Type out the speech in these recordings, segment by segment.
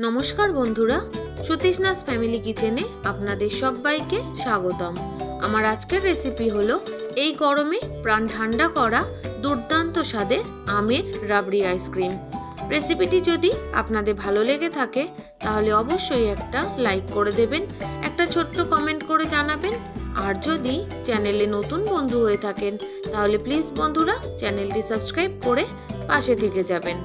নমস্কার বন্ধুরা, সুতৃষ্ণাস ফ্যামিলি কিচেনে আপনাদের সবাইকে স্বাগতম। আমার আজকের রেসিপি হলো এই গরমে প্রাণ ঠান্ডা করা দুর্দান্ত স্বাদের আমের রাবড়ি আইসক্রিম। রেসিপিটি যদি আপনাদের ভালো লেগে থাকে তাহলে অবশ্যই একটা লাইক করে দেবেন, একটা ছোট্ট কমেন্ট করে জানাবেন। আর যদি চ্যানেলে নতুন বন্ধু হয়ে থাকেন তাহলে প্লিজ বন্ধুরা চ্যানেলটি সাবস্ক্রাইব করে পাশে থেকে যাবেন।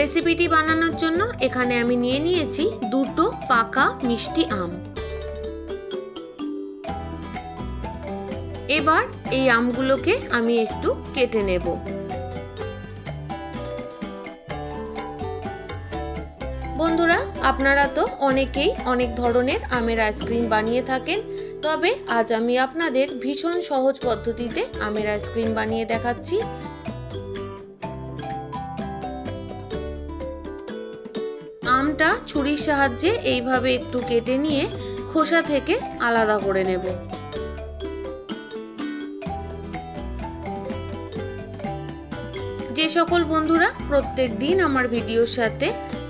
রেসিপিটি বানানোর জন্য এখানে আমি নিয়ে নিয়েছি দুটো পাকা মিষ্টি আম। এবার এই আমগুলোকে আমি একটু কেটে নেব। বন্ধুরা, আপনারা তো অনেকেই অনেক ধরনের আমের আইসক্রিম বানিয়ে থাকেন, তবে আজ আমি আপনাদের ভীষণ সহজ পদ্ধতিতে আমের আইসক্রিম বানিয়ে দেখাচ্ছি। আমটা ছুরির সাহায্যে এইভাবে একটু কেটে নিয়ে খোসা থেকে আলাদা করে নেব। যে সকল বন্ধুরা প্রত্যেক দিন আমার ভিডিওর সাথে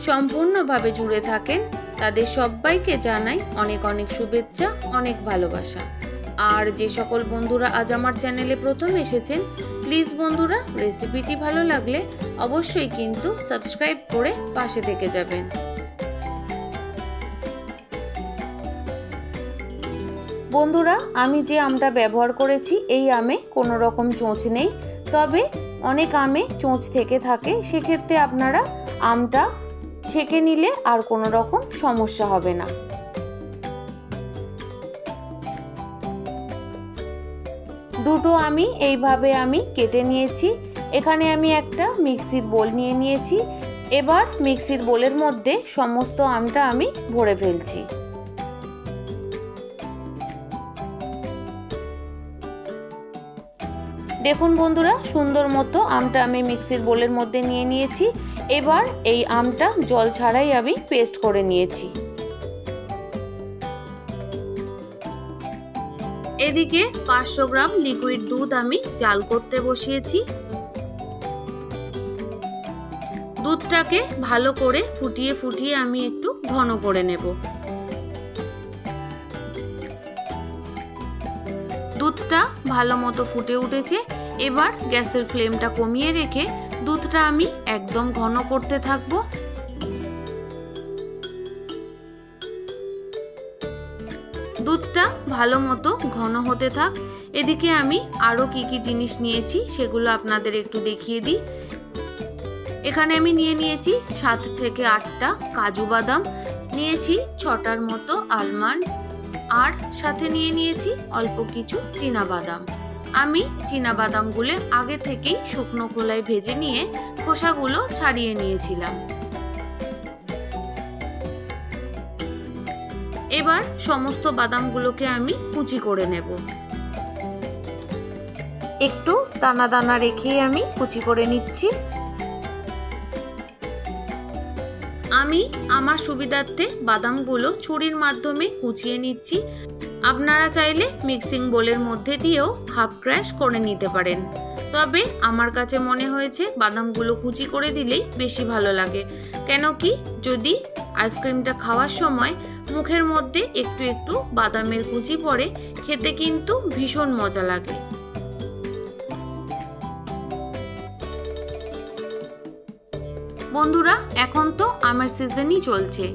সম্পূর্ণভাবে জুড়ে থাকেন তাদের সবাইকে জানাই অনেক অনেক শুভেচ্ছা, অনেক ভালোবাসা। আর যে সকল বন্ধুরা আজ আমার চ্যানেলে প্রথম এসেছেন, প্লিজ বন্ধুরা রেসিপিটি ভালো লাগলে অবশ্যই কিন্তু সাবস্ক্রাইব করে পাশে থেকে যাবেন। বন্ধুরা, আমি যে আমটা ব্যবহার করেছি এই আমে কোনো রকম চোঁচ নেই, তবে অনেক আমে চোঁচ থেকে থাকে, সেক্ষেত্রে আপনারা আমটা ছেঁকে নিলে আর কোনো রকম সমস্যা হবে না। দুটো আমি এইভাবে কেটে নিয়েছি। এখানে আমি একটা মিক্সির বোল নিয়ে নিয়েছি। এবার মিক্সির বোলের মধ্যে সমস্ত আমটা আমি ভরে ফেলছি। দেখুন বন্ধুরা, সুন্দর মতো আমটা আমি মিক্সির বোলের মধ্যে নিয়ে নিয়েছি। এবার এই আমটা জল ছাড়াই আমি পেস্ট করে নিয়েছি। এদিকে 500 গ্রাম লিকুইড দুধ আমি জাল করতে বসিয়েছি। দুধটাকে ভালো করে ফুটিয়ে ফুটিয়ে আমি একটু ঘন করে নেব। দুধটা ভালো মতো ফুটে উঠেছে। এবার গ্যাসের ফ্লেমটা কমিয়ে রেখে দুধটা আমি একদম ঘন করতে থাকবো। দুধটা ভালো মতো ঘন হতে থাক। এদিকে আমি আরো কি কি জিনিস নিয়েছি সেগুলো আপনাদের একটু দেখিয়ে দিই। এখানে আমি নিয়েছি 7 থেকে 8টা কাজু বাদাম, নিয়েছি 6টার মতো আলমন্ড, আর সাথে নিয়েছি অল্প কিছু চীনা বাদাম। আমি চীনা বাদামগুলো আগে থেকেই শুকনো খোলায় ভেজে নিয়ে খোসাগুলো ছাড়িয়ে নিয়েছিলাম। এবার সমস্ত বাদামগুলোকে আমি কুচি করে নেব। একটু দানা দানা রেখেই আমি কুচি করে নিচ্ছি। আমি আমার সুবিধার্থে বাদামগুলো ছুরির মাধ্যমে কুচিয়ে নিচ্ছি। আপনারা চাইলে মিক্সিং বোলের মধ্যে দিয়েও হাফ ক্র্যাশ করে নিতে পারেন, তবে আমার কাছে মনে হয়েছে বাদামগুলো কুচি করে দিলেই বেশি ভালো লাগে। কেন কি, যদি আইসক্রিমটা খাওয়ার সময় মুখের মধ্যে একটু একটু বাদামের কুচি পড়ে, খেতে কিন্তু ভীষণ মজা লাগে। বন্ধুরা, এখন তো আমের সিজনই চলছে।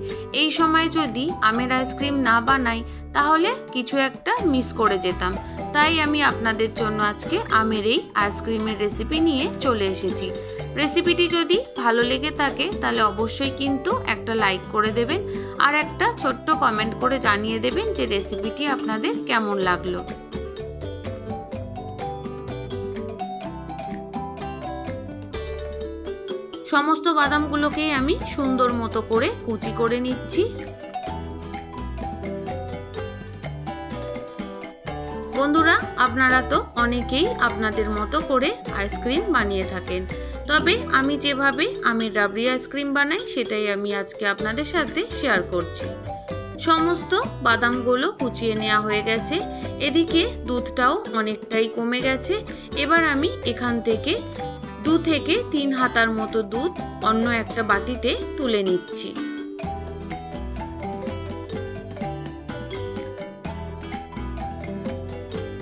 এই সময় যদি আমের আইসক্রিম না বানাই তাহলে কিছু একটা মিস করে যেতাম। তাই আমি আপনাদের জন্য আজকে আমের এই আইসক্রিমের রেসিপি নিয়ে চলে এসেছি। রেসিপিটি যদি ভালো লেগে থাকে তাহলে অবশ্যই কিন্তু একটা লাইক করে দেবেন, আর একটা ছোট্ট কমেন্ট করে জানিয়ে দেবেন যে রেসিপিটি আপনাদের কেমন লাগলো। সমস্ত বাদামগুলোকে আমি সুন্দর মতো করে কুচি করে নিচ্ছি। বন্ধুরা, আপনারা তো অনেকেই আপনাদের মতো করে আইসক্রিম বানিয়ে থাকেন, তবে আমি যেভাবে আমের রাবড়ি আইসক্রিম বানাই সেটাই আমি আজকে আপনাদের সাথে শেয়ার করছি। সমস্ত বাদামগুলো কুচিয়ে নেওয়া হয়ে গেছে। এদিকে দুধটাও অনেকটাই কমে গেছে। এবার আমি এখান থেকে 2 থেকে 3 হাতার মতো দুধ অন্য একটা বাটিতে তুলে নিচ্ছি।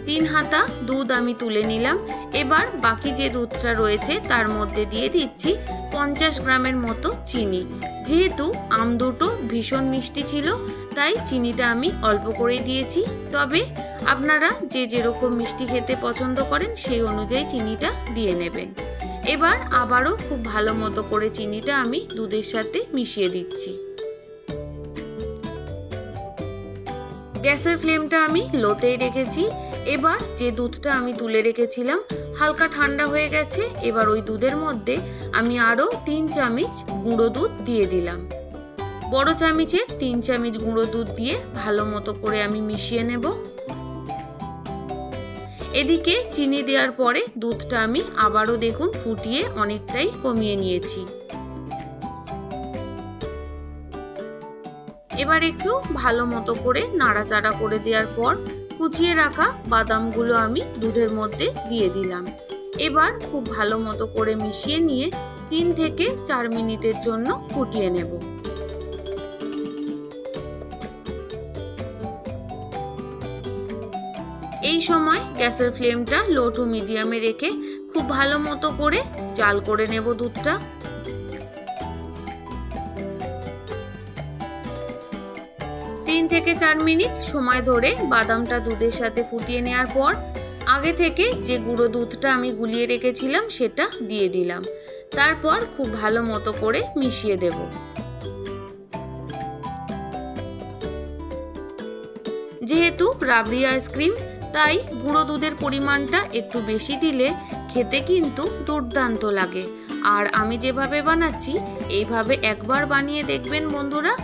তিন হাতা দুধ আমি তুলে নিলাম। এবার বাকি যে দুধটা রয়েছে তার মধ্যে দিয়ে দিচ্ছি 50 গ্রামের মতো চিনি। যেহেতু আম দুটো ভীষণ মিষ্টি ছিল তাই চিনিটা আমি অল্প করেই দিয়েছি, তবে আপনারা যে যেরকম মিষ্টি খেতে পছন্দ করেন সেই অনুযায়ী চিনিটা দিয়ে নেবেন। এবার আবারও খুব ভালো মতো করে চিনিটা আমি দুধের সাথে মিশিয়ে দিচ্ছি। গ্যাসের ফ্লেমটা আমি লোতেই রেখেছি। এবার যে দুধটা আমি তুলে রেখেছিলাম হালকা ঠান্ডা হয়ে গেছে। এবার ওই দুধের মধ্যে আমি আরও 3 চামচ গুঁড়ো দুধ দিয়ে দিলাম। বড় চামচের 3 চামচ গুঁড়ো দুধ দিয়ে ভালো মতো করে আমি মিশিয়ে নেব। এদিকে চিনি দেওয়ার পরে দুধটা আমি আবারও দেখুন ফুটিয়ে অনেকটাই কমিয়ে নিয়েছি। এবার একটু ভালো মতো করে নাড়াচাড়া করে দেওয়ার পর কুচিয়ে রাখা বাদামগুলো আমি দুধের মধ্যে দিয়ে দিলাম। এবার খুব ভালো মতো করে মিশিয়ে নিয়ে 3 থেকে 4 মিনিটের জন্য ফুটিয়ে নেব। এই সময় গ্যাসের ফ্লেমটা লো টু মিডিয়ামে রেখে খুব ভালো মতো করে জাল করে নেব দুধটা। থেকে 4 মিনিট সময় ধরে বাদামটা দুধের সাথে ফুটিয়ে নেওয়ার পর আগে থেকে যে গুঁড়ো দুধটা আমি গুলিয়ে রেখেছিলাম সেটা দিয়ে দিলাম। তারপর খুব ভালো মতো করে মিশিয়ে দেব। যেহেতু রাবড়ি আইসক্রিম তাই গুঁড়ো দুধের পরিমাণটা একটু বেশি দিলে খেতে কিন্তু দুর্দান্ত লাগে। আর আমি যেভাবে বানাচ্ছি এইভাবে একবার বানিয়ে দেখবেন বন্ধুরা,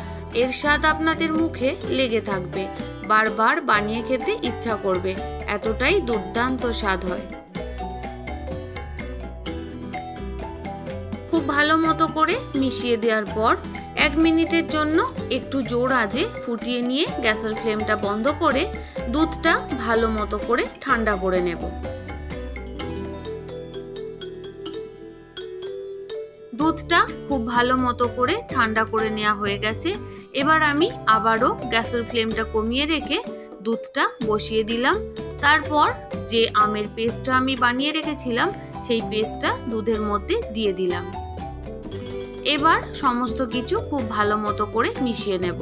এর স্বাদ আপনাদের মুখে লেগে থাকবে, বারবার বানিয়ে খেতে ইচ্ছা করবে, এতটাই দুর্দান্ত স্বাদ হয়। খুব ভালো মতো করে মিশিয়ে দেওয়ার পর 1 মিনিটের জন্য একটু জোর আঁচে ফুটিয়ে নিয়ে গ্যাসের ফ্লেমটা বন্ধ করে দুধটা ভালো মতো করে ঠান্ডা করে নেব। দুধটা খুব ভালো মতো করে ঠান্ডা করে নেওয়া হয়ে গেছে। এবার আমি আবারও গ্যাসের ফ্লেমটা কমিয়ে রেখে দুধটা বসিয়ে দিলাম। তারপর যে আমের পেস্টটা আমি বানিয়ে রেখেছিলাম সেই পেস্টটা দুধের মধ্যে দিয়ে দিলাম। এবার সমস্ত কিছু খুব ভালো মতো করে মিশিয়ে নেব।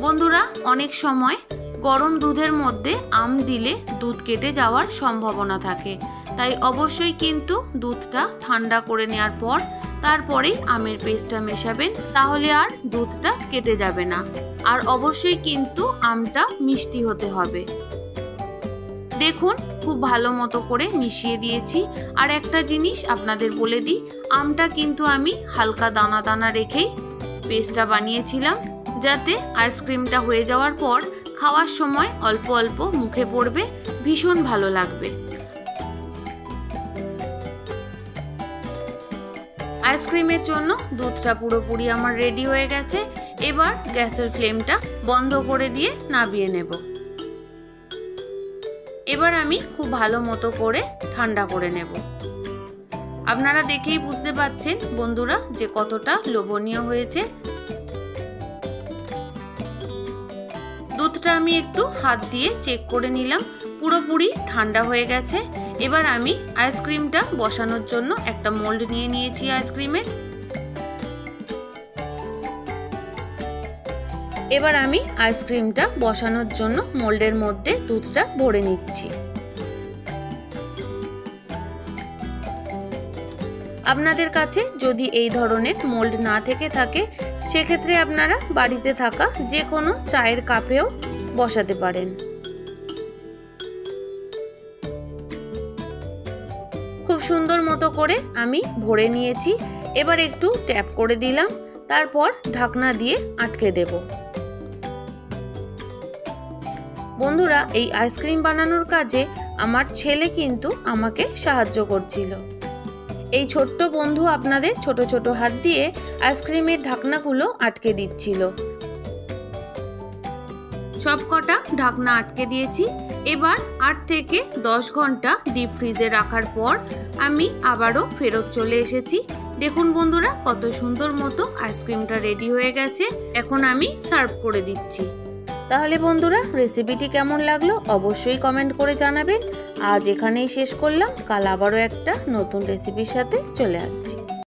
বন্ধুরা, অনেক সময় গরম দুধের মধ্যে আম দিলে দুধ কেটে যাওয়ার সম্ভাবনা থাকে, তাই অবশ্যই কিন্তু দুধটা ঠান্ডা করে নেওয়ার পর তারপরেই আমের পেস্টটা মেশাবেন, তাহলে আর দুধটা কেটে যাবে না। আর অবশ্যই কিন্তু আমটা মিষ্টি হতে হবে। দেখুন খুব ভালো মতো করে মিশিয়ে দিয়েছি। আর একটা জিনিস আপনাদের বলে দিই, আমটা কিন্তু আমি হালকা দানা দানা রেখেই পেস্টটা বানিয়েছিলাম, যাতে আইসক্রিমটা হয়ে যাওয়ার পর খাওয়ার সময় অল্প অল্প মুখে পড়বে, ভীষণ ভালো লাগবে। আইসক্রিমের জন্য দুধটা পুরোপুরি আমার রেডি হয়ে গেছে। এবার গ্যাসের ফ্লেমটা বন্ধ করে দিয়ে নামিয়ে নেব। এবার আমি খুব ভালো মতো করে ঠান্ডা করে নেব। আপনারা দেখেই বুঝতে পারছেন বন্ধুরা যে কতটা লোভনীয় হয়েছে। দুধটা আমি একটু হাত দিয়ে চেক করে নিলাম, পুরোপুরি ঠান্ডা হয়ে গেছে। এবার আমি আইসক্রিমটা বসানোর জন্য একটা মোল্ড নিয়ে নিয়েছি আইসক্রিমের। এবার আমি আইসক্রিমটা বসানোর জন্য মোল্ডের মধ্যে দুধটা ভরে নিচ্ছি। আপনাদের কাছে যদি এই ধরনের মোল্ড না থেকে থাকে সেক্ষেত্রে আপনারা বাড়িতে থাকা যে কোনো চায়ের কাপেও বসাতে পারেন। খুব সুন্দর মতো করে আমি ভরে নিয়েছি। এবার একটু ট্যাপ করে দিলাম, তারপর ঢাকনা দিয়ে আটকে দেব। বন্ধুরা, এই আইসক্রিম বানানোর কাজে আমার ছেলে কিন্তু আমাকে সাহায্য করছিল। এই ছোট্ট বন্ধু আপনাদের ছোট ছোট হাত দিয়ে আইসক্রিমের ঢাকনাগুলো আটকে দিচ্ছিল। সবকটা ঢাকনা আটকে দিয়েছি। এবার 8 থেকে 10 ঘন্টা ডিপ ফ্রিজে রাখার পর আমি আবারও ফেরত চলে এসেছি। দেখুন বন্ধুরা, কত সুন্দর মতো আইসক্রিমটা রেডি হয়ে গেছে। এখন আমি সার্ভ করে দিচ্ছি। তাহলে বন্ধুরা, রেসিপিটি কেমন লাগলো অবশ্যই কমেন্ট করে জানাবেন। আজ এখানেই শেষ করলাম, কাল আবারও একটা নতুন রেসিপির সাথে চলে আসছি।